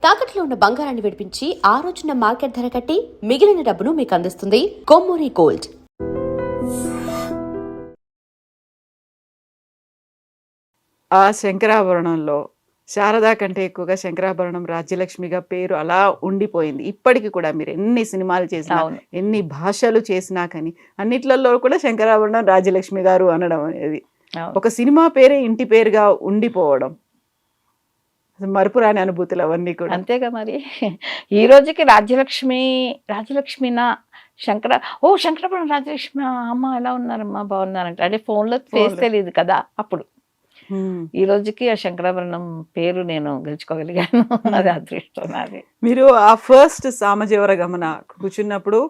తాకట్లో ఉన్న బంగారాన్ని విడిపించి ఆ రోజున మార్కెట్ ధర కట్టి మిగిలిన డబ్బును మీకు అందిస్తుంది కొమ్మూరి గోల్డ్. ఆ శంకరాభరణంలో శారదా కంటే ఎక్కువగా శంకరాభరణం రాజ్యలక్ష్మిగా పేరు అలా ఉండిపోయింది. ఇప్పటికి కూడా మీరు ఎన్ని సినిమాలు చేసినా, ఎన్ని భాషలు చేసినా కానీ అన్నిట్లలో కూడా శంకరాభరణం రాజ్యలక్ష్మి గారు అనడం అనేది ఒక సినిమా పేరే ఇంటి పేరుగా ఉండిపోవడం మరుపురాని అనుభూతులు అవన్నీ కూడా. అంతేగా మరి. ఈ రోజుకి రాజ్యలక్ష్మినా శంకరాభరణం రాజ్యలక్ష్మి అమ్మ ఎలా ఉన్నారమ్మా బాగున్నారంట అంటే ఫోన్లో ఫేస్ తెలియదు కదా అప్పుడు. ఈ రోజుకి ఆ శంకరాభరణం పేరు నేను గెలుచుకోగలిగాను. అది అదృష్టం నాది. మీరు ఆ ఫస్ట్ సామజీవర గమన కూర్చున్నప్పుడు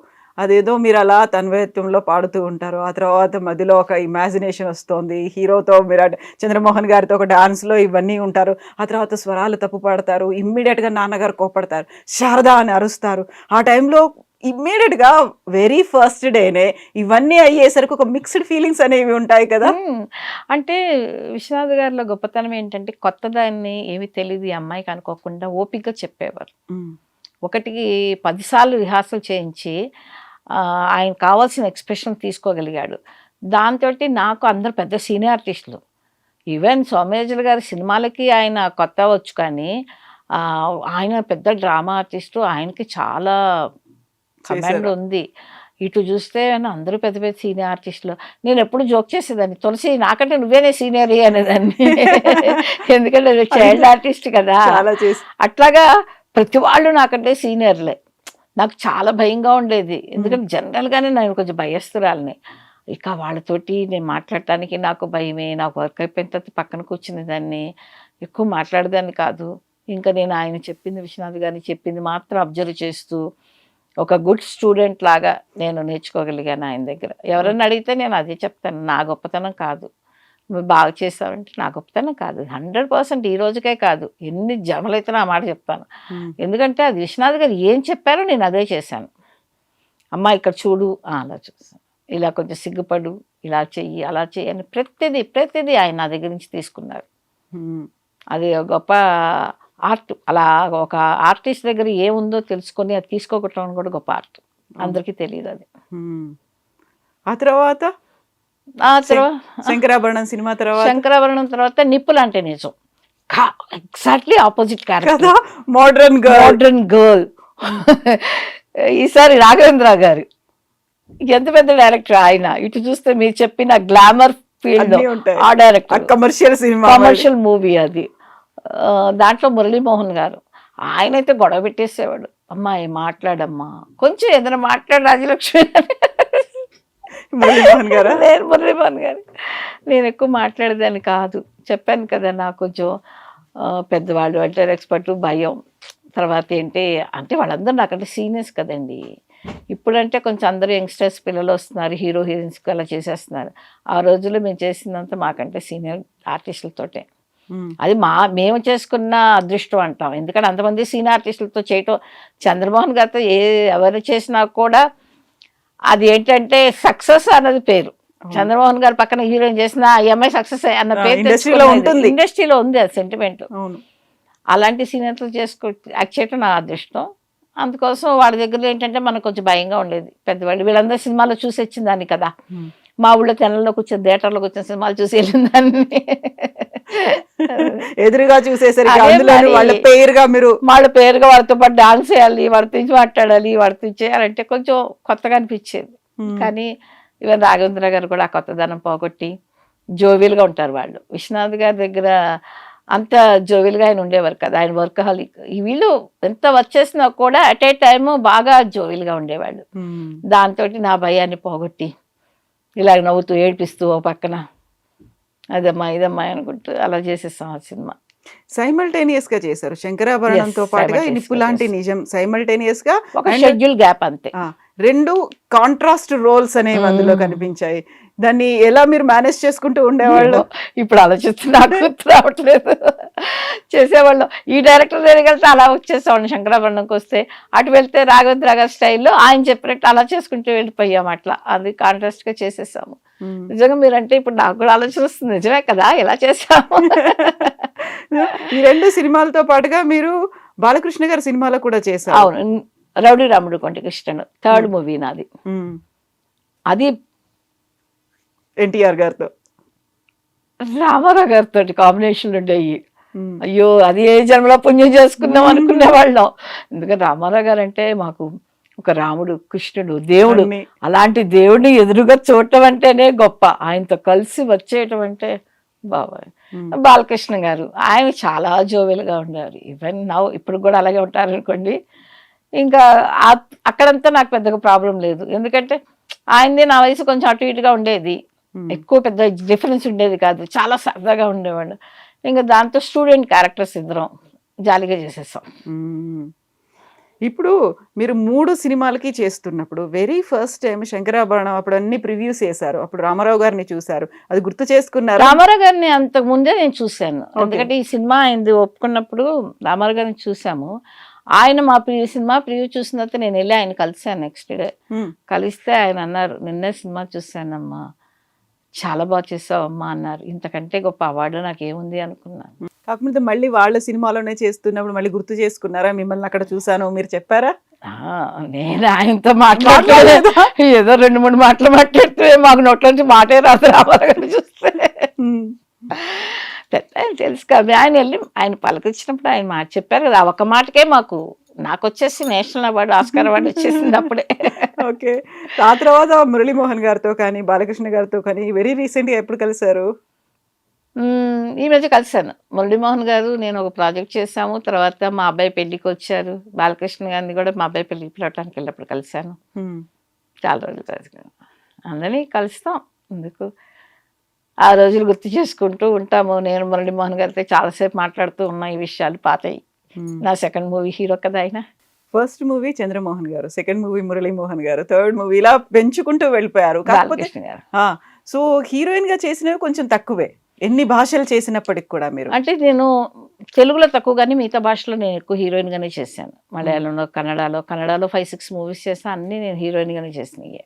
అదేదో మీరు అలా తన్వయత్వంలో పాడుతూ ఉంటారు. ఆ తర్వాత మధ్యలో ఒక ఇమాజినేషన్ వస్తుంది. హీరోతో మీరు చంద్రమోహన్ గారితో ఒక డాన్స్లో ఇవన్నీ ఉంటారు. ఆ తర్వాత స్వరాలు తప్పు పాడతారు. ఇమ్మీడియట్గా నాన్నగారు కోపడతారు, శారదా అని అరుస్తారు. ఆ టైంలో ఇమ్మీడియట్గా వెరీ ఫస్ట్ డేనే ఇవన్నీ అయ్యేసరికి ఒక మిక్స్డ్ ఫీలింగ్స్ అనేవి ఉంటాయి కదా. అంటే విశ్వనాథ్ గారిలో గొప్పతనం ఏంటంటే కొత్త దాన్ని ఏమి తెలియదు ఈ అమ్మాయికి అనుకోకుండా ఓపికగా చెప్పేవారు. ఒకటికి 10 సార్లు రిహార్సల్ చేయించి ఆయన కావాల్సిన ఎక్స్ప్రెషన్ తీసుకోగలిగాడు. దాంతో నాకు అందరు పెద్ద సీనియర్ ఆర్టిస్టులు, ఈవెన్ సోమయాజులు గారి సినిమాలకి ఆయన కొత్త వచ్చు, కానీ ఆయన పెద్ద డ్రామా ఆర్టిస్టు, ఆయనకి చాలా కమాండ్ ఉంది. ఇటు చూస్తే అందరూ పెద్ద పెద్ద సీనియర్ ఆర్టిస్టులు. నేను ఎప్పుడు జోక్ చేసేదాన్ని, తులసి నాకంటే నువ్వేనే సీనియర్ అనేదాన్ని. ఎందుకంటే చైల్డ్ ఆర్టిస్ట్ కదా. అట్లాగా ప్రతి వాళ్ళు నాకంటే సీనియర్లే. నాకు చాలా భయంగా ఉండేది, ఎందుకంటే జనరల్గానే నేను కొంచెం భయస్తురాలని. ఇక వాళ్ళతోటి నేను మాట్లాడటానికి నాకు భయమే. నాకు వర్క్ అయిపోయిన తర్వాత పక్కన కూర్చునే దాన్ని, ఎక్కువ మాట్లాడేదాన్ని కాదు. ఇంకా నేను ఆయన చెప్పింది, విశ్వనాథ్ గారిని చెప్పింది మాత్రం అబ్జర్వ్ చేస్తూ ఒక గుడ్ స్టూడెంట్ లాగా నేను నేర్చుకోగలిగాను ఆయన దగ్గర. ఎవరన్నా అడిగితే నేను అదే చెప్తాను, నా గొప్పతనం కాదు. నువ్వు బాగా చేస్తావంటే నా గొప్పతనం కాదు, 100% ఈ రోజుకే కాదు, ఎన్ని జన్మలైతే నా మాట చెప్తాను. ఎందుకంటే అది విశ్వనాథ్ గారు ఏం చెప్పారో నేను అదే చేశాను. అమ్మ ఇక్కడ చూడు, అలా చూస్తాను, ఇలా కొంచెం సిగ్గుపడు, ఇలా చెయ్యి, అలా చెయ్యి అని ప్రతిదీ ఆయన నా దగ్గర నుంచి తీసుకున్నారు. అది గొప్ప ఆర్ట్. అలా ఒక ఆర్టిస్ట్ దగ్గర ఏముందో తెలుసుకొని అది తీసుకోవటం కూడా గొప్ప ఆర్ట్. అందరికీ తెలియదు అది. ఆ తర్వాత శంకరాభరణం సినిమా తర్వాత నిప్పులు అంటే నిజం exactly opposite character, modern girl. ఈసారి రాఘవేంద్ర గారు ఎంత పెద్ద డైరెక్టర్ ఆయన. ఇటు చూస్తే మీరు చెప్పిన గ్లామర్ ఫీల్డ్ ఆ డైరెక్టర్, కమర్షియల్ మూవీ అది. దాంట్లో మురళీమోహన్ గారు, ఆయనైతే గొడవ పెట్టేసేవాడు, అమ్మాయి మాట్లాడమ్మా కొంచెం ఏదైనా మాట్లాడు రాజలక్ష్మి. మురళీమోహన్ గారు నేను ఎక్కువ మాట్లాడేదాన్ని కాదు. చెప్పాను కదా, నాకు కొంచెం పెద్దవాళ్ళు అంటే ఎక్స్పర్ట్ భయం. తర్వాత ఏంటి అంటే వాళ్ళందరూ నాకంటే సీనియర్స్ కదండి. ఇప్పుడంటే కొంచెం అందరూ యంగ్స్టర్స్ పిల్లలు వస్తున్నారు, హీరో హీరోయిన్స్కి అలా చేసేస్తున్నారు. ఆ రోజుల్లో మేము చేసినంత మాకంటే సీనియర్ ఆర్టిస్టులతోటే. అది మేము చేసుకున్న అదృష్టం అంటాం. ఎందుకంటే అంతమంది సీనియర్ ఆర్టిస్టులతో చేయటం, చంద్రమోహన్ గారితో ఎవరు చేసినా కూడా అది ఏంటంటే సక్సెస్ అన్నది పేరు. చంద్రమోహన్ గారు పక్కన హీరోయిన్ చేసిన ఎంఐ సక్సెస్ అన్న పేరు ఇండస్ట్రీలో ఉంది, అది సెంటిమెంట్. అలాంటి సీనియర్తో యాక్ట్ చేయటం నా అదృష్టం. అందుకోసం వాళ్ళ దగ్గర ఏంటంటే మనకు కొంచెం భయంగా ఉండేది. పెద్దవాళ్ళు వీళ్ళందరూ సినిమాలో చూసి వచ్చిందాన్ని కదా. మా ఊళ్ళో తెనల్లో కూర్చొని థియేటర్లో కూర్చొని సినిమాలు చూసి వెళ్ళిందాన్ని. ఎదురుగా చూసేసరికి వాళ్ళ పేరుగా వాళ్ళతో పాటు డాన్స్ చేయాలి, వాడితో మాట్లాడాలి, వాడితో చేయాలంటే కొంచెం కొత్తగా అనిపించేది. కానీ ఈవెన్ రాఘవేంద్ర గారు కూడా ఆ కొత్తదనం పోగొట్టి జోవియల్గా ఉంటారు వాళ్ళు. విశ్వనాథ్ గారి దగ్గర అంత జోవియల్గా ఆయన ఉండేవారు కదా. ఆయన వర్కహాలిక్. వీళ్ళు ఎంత వర్క్ చేసినా కూడా అట్ ఏ టైమ్ బాగా జోవియల్గా ఉండేవాళ్ళు. దాంతో నా భయాన్ని పోగొట్టి ఇలాగ నవ్వుతూ ఏడిపిస్తూ ఓ పక్కన అదమ్మా ఇదమ్మా అనుకుంటూ అలా చేసేస్తాం ఆ సినిమా. సైమల్టేనియస్ గా చేశారు శంకరాభరణంతో పాటుగా నిప్పు లాంటి నిజం. సైమల్టేనియస్ గా ఒక షెడ్యూల్ గ్యాప్ అంతే. రెండు కాంట్రాస్ట్ రోల్స్ అనేవి అందులో కనిపించాయి. దాన్ని ఎలా మీరు మేనేజ్ చేసుకుంటూ ఉండేవాళ్ళు? ఇప్పుడు ఆలోచిస్తే నాకు గుర్తు రావట్లేదు. చేసేవాళ్ళం. ఈ డైరెక్టర్ దగ్గరికి వెళ్తే అలా వచ్చేసేవాళ్ళం, శంకరాభరణంకి వస్తే అటు వెళ్తే రాఘవేంద్ర గారి స్టైల్లో ఆయన చెప్పినట్టు అలా చేసుకుంటూ వెళ్ళిపోయాం. అట్లా అది కాంట్రాస్ట్గా చేసేసాము. నిజంగా మీరంటే ఇప్పుడు నాకు కూడా ఆలోచన వస్తుంది, నిజమే కదా ఇలా చేసాము. ఈ రెండు సినిమాలతో పాటుగా మీరు బాలకృష్ణ గారి సినిమాలో కూడా చేశారు. అవును, రౌడీ రాముడు కొంటి కృష్ణను థర్డ్ మూవీ నాది. అది ఎన్టీఆర్ గారితో రామారావు గారితో కాంబినేషన్ ఉండేవి. అయ్యో అది ఏ జన్మలో పుణ్యం చేసుకుందాం అనుకునే వాళ్ళం. ఎందుకంటే రామారావు గారు అంటే మాకు ఒక రాముడు, కృష్ణుడు, దేవుడు. అన్ని. అలాంటి దేవుడిని ఎదురుగా చూడటం అంటేనే గొప్ప. ఆయనతో కలిసి వచ్చేయటం అంటే బాబాయ్. బాలకృష్ణ గారు ఆయన చాలా జోవెల్గా ఉండారు. ఈవెన్ నౌ ఇప్పుడు కూడా అలాగే ఉంటారు అనుకోండి. ఇంకా అక్కడంతా నాకు పెద్దగా ప్రాబ్లం లేదు. ఎందుకంటే ఆయనది నా వయసు కొంచెం అటు ఇటుగా ఉండేది. ఎక్కువ పెద్ద డిఫరెన్స్ ఉండేది కాదు. చాలా సరదాగా ఉండేవాడు. ఇంకా దాంతో స్టూడెంట్ క్యారెక్టర్స్ ఇద్దరం జాలీగా చేసేసాం. ఇప్పుడు మీరు 3 సినిమాలకి చేస్తున్నప్పుడు వెరీ ఫస్ట్ టైం శంకరాభరణం అప్పుడు అన్ని ప్రివ్యూస్ చేశారు. అప్పుడు రామారావు గారిని చూశారు. అది గుర్తు చేసుకున్నారు. రామారావు గారిని అంతకు ముందే నేను చూశాను. ఎందుకంటే ఈ సినిమా ఆయనది ఒప్పుకున్నప్పుడు రామారావు గారిని చూసాము. ఆయన మా సినిమా ప్రివ్యూ చూసిన తర్వాత నేను వెళ్ళి ఆయన కలిసాను నెక్స్ట్ డే. కలిస్తే ఆయన అన్నారు, నిన్నే సినిమా చూశానమ్మా, చాలా బాగా చేసావమ్మా అన్నారు. ఇంతకంటే గొప్ప అవార్డు నాకేముంది అనుకున్నాను. కాకపోతే మళ్ళీ వాళ్ళ సినిమాలోనే చేస్తున్నప్పుడు మళ్ళీ గుర్తు చేసుకున్నారా? మిమ్మల్ని అక్కడ చూసాను మీరు చెప్పారా? నేను ఆయనతో మాట్లాడలేదు. ఏదో 2-3 మాటలు మాట్లాడితే మాకు నోట్ల నుంచి మాటే రాదు రామారావు గారిని చూస్తే. ఆయన తెలుసు కదా. ఆయన వెళ్ళి ఆయన పలకరించినప్పుడు ఆయన మాట చెప్పారు కదా, ఆ ఒక్క మాటకే నాకు వచ్చేసి నేషనల్ అవార్డు, ఆస్కార్ అవార్డు వచ్చేసింది అప్పుడే. ఓకే. ఆ తర్వాత మురళీమోహన్ గారితో కానీ బాలకృష్ణ గారితో కానీ వెరీ రీసెంట్ గా ఎప్పుడు కలిసారు? ఈ మధ్య కలిసాను. మురళీమోహన్ గారు నేను ఒక ప్రాజెక్ట్ చేశాము. తర్వాత మా అబ్బాయి పెళ్లికి వచ్చారు. బాలకృష్ణ గారిని కూడా మా అబ్బాయి పెళ్లికి పిలవటానికి వెళ్ళినప్పుడు కలిశాను. చాలా రోజులు తర్వాత అందరినీ కలుస్తాం. ఎందుకు ఆ రోజులు గుర్తు చేసుకుంటూ ఉంటాము. నేను మురళీమోహన్ గారితో చాలాసేపు మాట్లాడుతూ ఉన్నా ఈ విషయాలు పాతయి. నా సెకండ్ మూవీ హీరో కదా ఆయన. ఫస్ట్ మూవీ చంద్రమోహన్ గారు, సెకండ్ మూవీ మురళీమోహన్ గారు, థర్డ్ మూవీ ఇలా పెంచుకుంటూ వెళ్ళిపోయారు. బాలకృష్ణ గారు. సో హీరోయిన్ గా చేసినవి కొంచెం తక్కువే, ఎన్ని భాషలు చేసినప్పటికి కూడా. మీరు అంటే నేను తెలుగులో తక్కువ కానీ మిగతా భాషలో నేను ఎక్కువ హీరోయిన్ గానే చేశాను. మలయాళంలో, కన్నడలో 5-6 మూవీస్ చేశాను. అన్ని నేను హీరోయిన్ గానే చేసినాయి.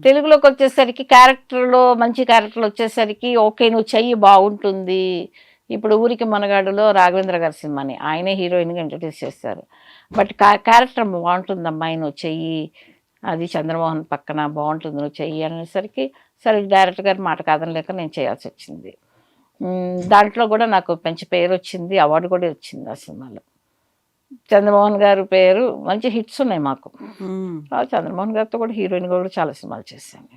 తెలుగులోకి వచ్చేసరికి క్యారెక్టర్లో మంచి క్యారెక్టర్లు వచ్చేసరికి ఓకే నువ్వు చెయ్యి బాగుంటుంది. ఇప్పుడు ఊరికి మనగాడులో రాఘవేంద్ర గారి సినిమాని ఆయనే హీరోయిన్గా ఇంట్రడ్యూస్ చేస్తారు. బట్ క్యారెక్టర్ బాగుంటుంది అమ్మాయి నువ్వు చెయ్యి, అది చంద్రమోహన్ పక్కన బాగుంటుంది నువ్వు చెయ్యి అనేసరికి సరే డైరెక్టర్ గారి మాట కాదనలేక నేను చేయాల్సి వచ్చింది. దాంట్లో కూడా నాకు మంచి పేరు వచ్చింది, అవార్డు కూడా వచ్చింది ఆ సినిమాలో. చంద్రమోహన్ గారి పేరు మంచి హిట్స్ ఉన్నాయి మాకు. చంద్రమోహన్ గారితో కూడా హీరోయిన్ కూడా చాలా సినిమాలు చేశాను.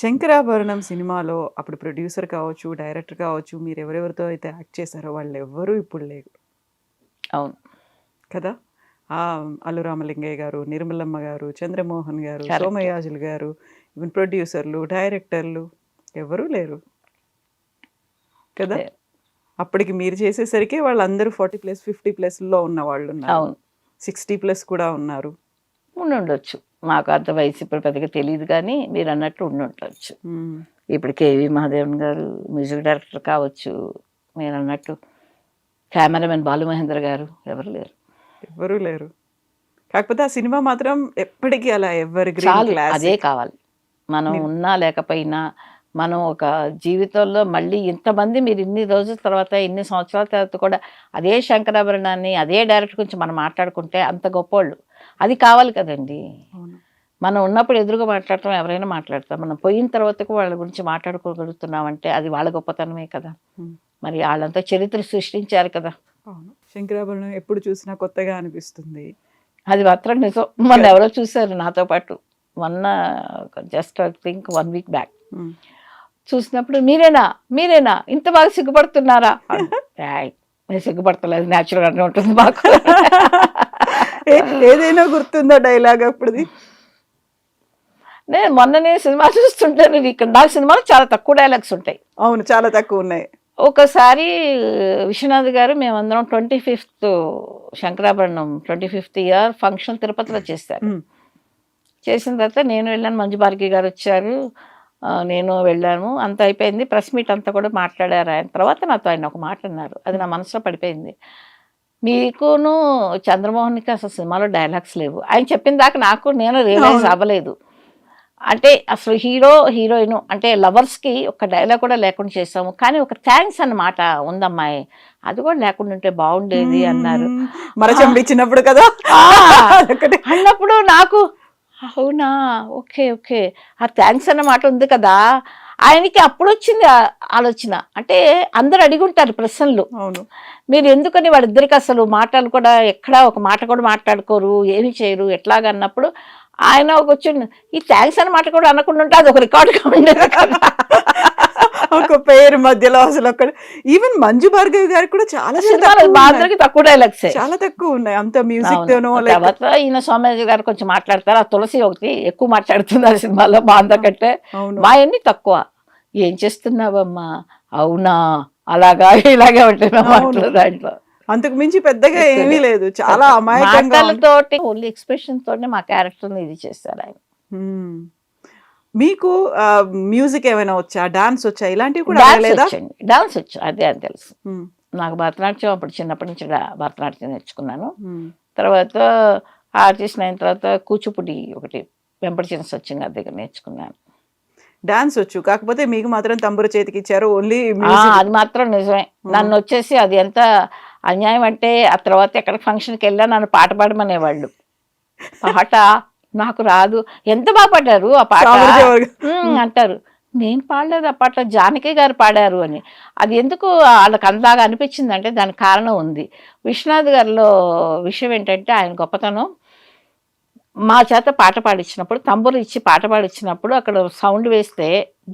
శంకరాభరణం సినిమాలో అప్పుడు ప్రొడ్యూసర్ కావచ్చు, డైరెక్టర్ కావచ్చు, మీరు ఎవరెవరితో అయితే యాక్ట్ చేశారో వాళ్ళు ఎవ్వరూ ఇప్పుడు లేరు. అవును కదా. అల్లు రామలింగయ్య గారు, నిర్మలమ్మ గారు, చంద్రమోహన్ గారు, సోమయాజులు గారు, ఈవెన్ ప్రొడ్యూసర్లు, డైరెక్టర్లు ఎవరూ లేరు కదా. అప్పటికి మీరు చేసేసరికి వాళ్ళందరూ 40+, 50+లో ఉన్న వాళ్ళు ఉన్నారు, 60+ కూడా ఉన్నారు. ఉండొచ్చు, మాకు అంత వయసు ఇప్పుడు పెద్దగా తెలియదు కానీ మీరు అన్నట్టు ఉండొచ్చు. ఇప్పుడు కేవి మహాదేవన్ గారు మ్యూజిక్ డైరెక్టర్ కావచ్చు, మీరు అన్నట్టు కెమెరామెన్ బాలు మహేంద్ర గారు, ఎవరు లేరు. కాకపోతే ఆ సినిమా మాత్రం ఎప్పటికీ అలా ఎవరి అదే కావాలి. మనం ఉన్నా లేకపోయినా మనం ఒక జీవితంలో మళ్ళీ ఇంతమంది మీరు ఇన్ని రోజుల తర్వాత ఇన్ని సంవత్సరాల తర్వాత కూడా అదే శంకరాభరణాన్ని అదే డైరెక్టర్ గురించి మనం మాట్లాడుకుంటే అంత గొప్పోళ్ళు. అది కావాలి కదండి. మనం ఉన్నప్పుడు ఎదురుగా మాట్లాడటం ఎవరైనా మాట్లాడతాం, మనం పోయిన తర్వాత వాళ్ళ గురించి మాట్లాడుకోగలుగుతున్నామంటే అది వాళ్ళ గొప్పతనమే కదా. మరి వాళ్ళంతా చరిత్ర సృష్టించారు కదా. శంకరాభరణం ఎప్పుడు చూసినా కొత్తగా అనిపిస్తుంది. అది మాత్రం నిజం. మొన్న ఎవరో చూశారు నాతో పాటు, మొన్న just I think 1 week back చూసినప్పుడు మీరేనా ఇంత బాగా సిగ్గుపడుతున్నారా? నేను సిగ్గుపడతలేదు, న్యాచురల్ గానే ఉంటుంది మాకు. ఏదైనా గుర్తుందా డైలాగ్ అప్పుడుది? నేను మొన్ననే సినిమా చూస్తుంటాను, ఇక్కడ నాకు సినిమాలో చాలా తక్కువ డైలాగ్స్ ఉంటాయి. అవును, చాలా తక్కువ ఉన్నాయి. ఒకసారి విశ్వనాథ్ గారు మేమందరం 25th Shankarabharanam 25th year function తిరుపతిలో చేశారు. చేసిన తర్వాత నేను వెళ్ళాను, మంజు భార్గవి గారు వచ్చారు, నేను వెళ్ళాను, అంత అయిపోయింది. ప్రెస్ మీట్ అంతా కూడా మాట్లాడారు. ఆయన తర్వాత నాతో ఆయన ఒక మాట అన్నారు, అది నా మనసులో పడిపోయింది. మీకును చంద్రమోహన్కి అసలు సినిమాలో డైలాగ్స్ లేవు. ఆయన చెప్పిన దాకా నేను రియలైజ్ అవ్వలేదు. అంటే అసలు హీరో హీరోయిన్ అంటే లవర్స్కి ఒక డైలాగ్ కూడా లేకుండా చేసాము, కానీ ఒక థ్యాంక్స్ అన్నమాట ఉందమ్మాయి, అది కూడా లేకుండా ఉంటే బాగుండేది అన్నారు. మరచంపించినప్పుడు కదా ఆ, అదొకటి. అన్నప్పుడు నాకు అవునా, ఓకే ఓకే, ఆ థ్యాంక్స్ అన్నమాట ఉంది కదా. ఆయనకి అప్పుడు వచ్చింది ఆలోచన, అంటే అందరు అడిగి ఉంటారు ప్రశ్నలు, అవును. మీరు ఎందుకని వాళ్ళిద్దరికి అసలు మాటలు కూడా ఎక్కడా ఒక మాట కూడా మాట్లాడుకోరు, ఏమి చేయరు ఎట్లాగన్నప్పుడు ఆయన ఒక వచ్చి ఈ థ్యాంక్స్ అన్న మాట కూడా అనకుండా ఉంటే అది ఒక రికార్డుగా ఉండేది కదా. ఒక పేరు మధ్యలో అసలు ఒక్కడ ఈవెన్ మంజు భార్గవి గారికి కూడా చాలా సినిమాలో మా అందరికి తక్కువ డైలాగ్స్ చాలా తక్కువ ఉన్నాయి, అంత మ్యూజిక్ తోనో లేక తర్వాత ఈయన సోమయాజు గారు కొంచెం మాట్లాడతారు, ఆ తులసి ఒకటి ఎక్కువ మాట్లాడుతుంది ఆ సినిమాలో మా అందరికంటే. అవును. మా అన్ని తక్కువ, ఏం చేస్తున్నావమ్మా, అవునా, అలాగా ఇలాగే ఉంటాయి మా మాటలు దాంట్లో. అంతకు మించి పెద్దగా ఏమీ లేదు, చాలా అమాయకంగా మాటలతోటి ఓన్లీ ఎక్స్ప్రెషన్ తోనే మా క్యారెక్టర్ ఇది చేస్తారు ఆయన. మ్మ్. మీకు మ్యూజిక్ ఏమైనా వచ్చా, డాన్స్ వచ్చా, ఇలాంటివి కూడా డాన్స్ లేదా? వచ్చండి, డాన్స్ వచ్చు, అదే అని తెలుసు మ్మ్. నాకు. భరతనాట్యం అప్పుడు చిన్నప్పటి నుంచి భరతనాట్యం నేర్చుకున్నాను. మ్మ్. తర్వాత ఆర్టిస్ట్ అయిన తర్వాత కూచిపూడి ఒకటి వెంపటి చిన్న సత్యం గారి దగ్గర నేర్చుకున్నాను. డాన్స్ వచ్చు, కాకపోతే మీకు మాత్రం తంబుర చేతికి ఇచ్చారు ఓన్లీ అది మాత్రం నిజమే. నన్ను వచ్చేసి అది ఎంత అన్యాయం అంటే, ఆ తర్వాత ఎక్కడ ఫంక్షన్కి వెళ్ళా నన్ను పాట పాడమనేవాళ్ళు. పాట నాకు రాదు, ఎంత బాగా పాడారు ఆ పాట అంటారు. నేను పాడలేదు ఆ పాట, జానకి గారు పాడారు అని. అది ఎందుకు వాళ్ళకి అందాగా అనిపించింది అంటే దానికి కారణం ఉంది. విశ్వనాథ్ గారిలో విషయం ఏంటంటే ఆయన గొప్పతనం, మా చేత పాట పాడించినప్పుడు తంబురు ఇచ్చి పాట పాడించినప్పుడు అక్కడ సౌండ్ వేస్తే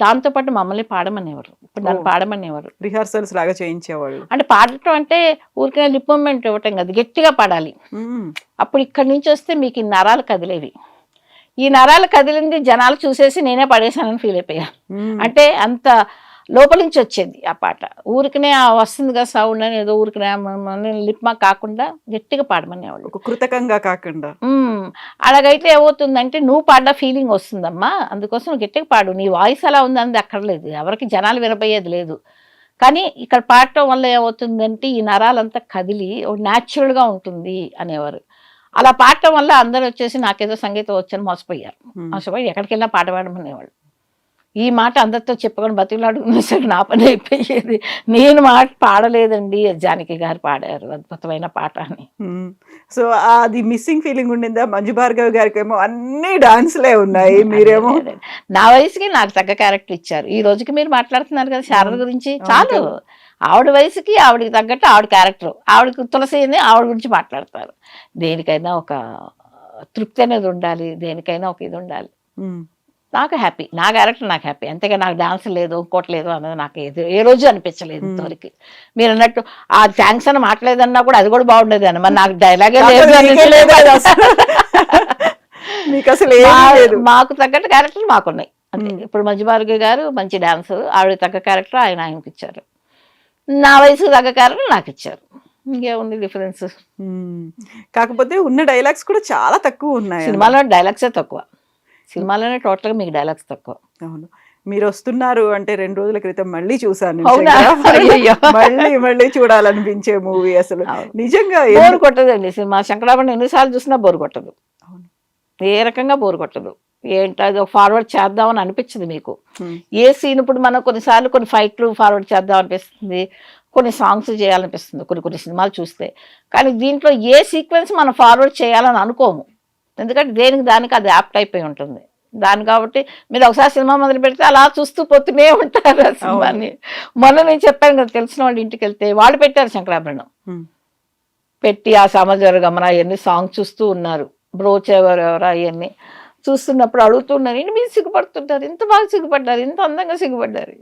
దాంతోపాటు మమ్మల్ని పాడమనేవారు, ఇప్పుడు నన్ను పాడమనేవారు. రిహార్సల్స్ లాగా చేయించేవాళ్ళు. అంటే పాడటం అంటే ఊరికే లిప్ మూమెంట్ ఇవ్వటం కదా, గట్టిగా పాడాలి. అప్పుడు ఇక్కడి నుంచి వస్తే మీకు ఈ నరాలు కదిలేవి, ఈ నరాలు కదిలింది జనాలు చూసేసి నేనే పడేశానని ఫీల్ అయిపోయాను. అంటే అంత లోపల నుంచి వచ్చేది ఆ పాట, ఊరికనే వస్తుంది కదా సౌండ్ అని ఏదో ఊరికనే లిప్మా కాకుండా గట్టిగా పాడమనేవాళ్ళు, ఒక కృతకంగా కాకుండా. అలాగైతే ఏమవుతుందంటే నువ్వు పాడ్డ ఫీలింగ్ వస్తుందమ్మా, అందుకోసం నువ్వు గట్టిగా పాడు, నీ వాయిస్ అలా ఉందని అక్కర్లేదు, ఎవరికి జనాలు వినపోయేది లేదు. కానీ ఇక్కడ పాడటం వల్ల ఏమవుతుందంటే ఈ నరాలంతా కదిలి న్యాచురల్గా ఉంటుంది అనేవారు. అలా పాడటం వల్ల అందరూ వచ్చేసి నాకేదో సంగీతం వచ్చని మోసపోయారు. మోసపోయి ఎక్కడికి వెళ్ళినా పాట పాడమనేవాళ్ళు. ఈ మాట అందరితో చెప్పుకొని బతిలాడుకునే సరే నా పని అయిపోయేది. నేను మాట పాడలేదండి, జానకి గారు పాడారు అద్భుతమైన పాట అని. సో అది మిస్సింగ్ ఫీలింగ్ ఉండిందా? మంజు భార్గవి గారికి ఏమో అన్ని డాన్స్లే ఉన్నాయి, మీరేమో నా వయసుకి నాకు తగ్గ క్యారెక్టర్ ఇచ్చారు. ఈ రోజుకి మీరు మాట్లాడుతున్నారు కదా శారద గురించి, చాలు ఆవిడ వయసుకి ఆవిడకి తగ్గట్టు ఆవిడ క్యారెక్టర్, ఆవిడకి తులసి అని ఆవిడ గురించి మాట్లాడతారు. దేనికైనా ఒక తృప్తి అనేది ఉండాలి, దేనికైనా ఒక ఇది ఉండాలి. నాకు హ్యాపీ, నా క్యారెక్టర్ నాకు హ్యాపీ, అంతేగా నాకు డాన్స్ లేదు ఇంకోటి లేదు అన్నది నాకు ఏ రోజు అనిపించలేదు ఇంతవరకు. మీరు అన్నట్టు ఆ థ్యాంక్స్ అని మాట్లాడేదన్నా కూడా అది కూడా బాగుండేది అని, మరి నాకు డైలాగే లేదు. మాకు తగ్గట్టు క్యారెక్టర్ మాకున్నాయి అంతే. ఇప్పుడు మంజు భార్గవి గారు మంచి డాన్స్, ఆవిడ తగ్గ క్యారెక్టర్ ఆయనకి ఇచ్చారు, నా వయసుకు తగ్గ క్యారెక్టర్ నాకు ఇచ్చారు, ఇంకేముంది డిఫరెన్స్. కాకపోతే ఉన్న డైలాగ్స్ కూడా చాలా తక్కువ ఉన్నాయి సినిమాలో, డైలాగ్సే తక్కువ సినిమాలోనే, టోటల్గా మీకు డైలాగ్స్ తక్కువ. అవును, మీరు వస్తున్నారు అంటే 2 రోజుల క్రితం మళ్ళీ చూసాను, మళ్ళీ చూడాలనిపించే మూవీ. అసలు నిజంగా బోరు కొట్టదండి సినిమా, శంకరాభరణం ఎన్నిసార్లు చూసినా బోరు కొట్టదు, ఏ రకంగా బోరు కొట్టదు. ఏంటో ఫార్వర్డ్ చేద్దామని అనిపించింది మీకు. ఏ సీన్ ఇప్పుడు మనం కొన్నిసార్లు కొన్ని ఫైట్లు ఫార్వర్డ్ చేద్దాం అనిపిస్తుంది, కొన్ని సాంగ్స్ చేయాలనిపిస్తుంది కొన్ని సినిమాలు చూస్తే. కానీ దీంట్లో ఏ సీక్వెన్స్ మనం ఫార్వర్డ్ చేయాలని అనుకోము, ఎందుకంటే దేనికి దానికి అది యాప్ట్ అయిపోయి ఉంటుంది దాని. కాబట్టి మీరు ఒకసారి సినిమా మొదలు పెడితే అలా చూస్తూ పోతూనే ఉంటారు ఆ సినిమాని. మొన్న నేను చెప్పాను కదా, తెలిసిన వాళ్ళ ఇంటికి వెళ్తే వాళ్ళు పెట్టారు శంకరాభరణం, పెట్టి ఆ సమాజాల గమన అవన్నీ సాంగ్ చూస్తూ ఉన్నారు, బ్రోచ్ ఎవరెవరా అవన్నీ చూస్తున్నప్పుడు అడుగుతున్నారు, ఏంటి మీరు సిగ్గుపడుతుంటారు, ఇంత బాగా సిగ్గుపడ్డారు, ఇంత అందంగా సిగ్గుపడ్డారు.